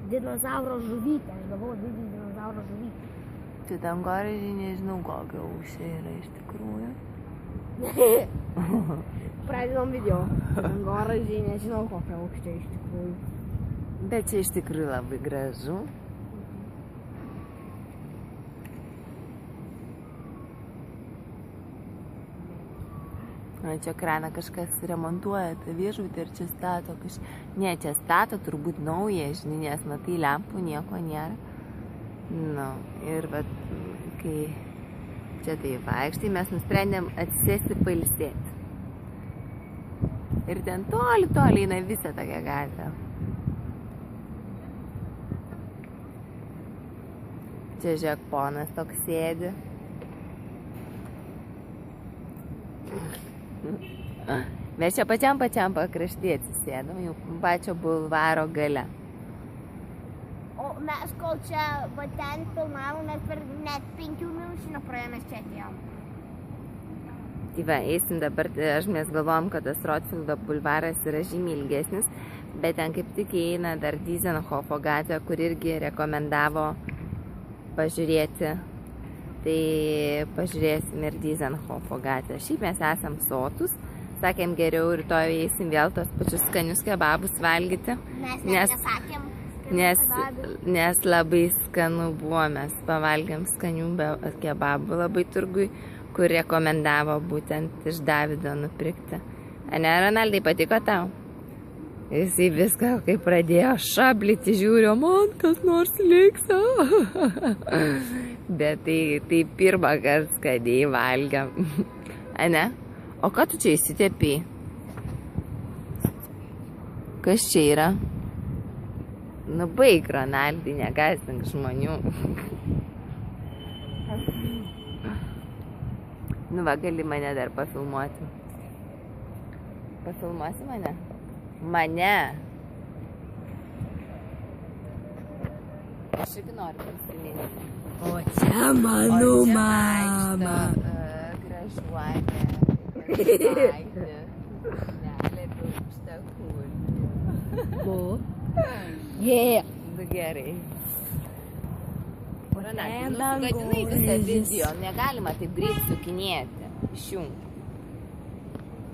dinozauro žuvytę. Aš gavau dinozauro žuvytę. Tai dangoraižiai nežinau, kokia ausė yra iš tikrųjų. Pradedam video. Dangoraižiai nežinau, kokia aukštė iš tikrųjų. Bet čia iš tikrųjų labai gražu. Čia kraną kažkas remontuoja tą viešbutį ir čia stato Ne, čia stato turbūt naują, žinai, nes matai lempų, nieko nėra. Nu, ir vat, kai čia tai vaikštai, mes nusprendėm atsisėsti pailsėti. Ir ten toli eina visą tokią gatvę. Čia žiūrėk, ponas toks sėdi. Mes čia pačiam pakraštyje atsisėdom, jau pačio bulvaro gale. O mes kol čia va ten filmavom, mes per net 5 minučių nepraėjome čia atėjom. Tai va, eisim dabar, mes galvojom, kad tas Rotfildo bulvaras yra žymiai ilgesnis, bet ten kaip tik eina dar Dizenhofo gatvė, kur irgi rekomendavo pažiūrėti. Tai pažiūrėsim ir Dizenhofo gatvę. Šiaip mes esam sotus. Sakėm, geriau rytoj eisim vėl tos pačius skanius kebabus valgyti. Nes labai skanu buvo. Mes pavalgėm skanių kebabų labai turgui, kur rekomendavo būtent iš Davido nupirkti. Ane, Ronaldai, patiko tau? Jisai viską, kai pradėjo šablyti, žiūrio, man kas nors liks. Bet tai pirmą kartą skaniai valgiam. Ane? O ką tu čia įsitepiai? Kas čia yra? Nu baig, Ronaldai, negąsdink žmonių. Nu va, gali mane dar pafilmuoti. Pafilmuosi mane? Mane? Aš irgi noriu prisiminti. O čia mano mama. Gražuolė. Nelė dūkšta kūrį. Ko? Jė. Nu gerai. Ronaldai, nusigadinai visą video. Negalima taip greit sukinėti. Išjung.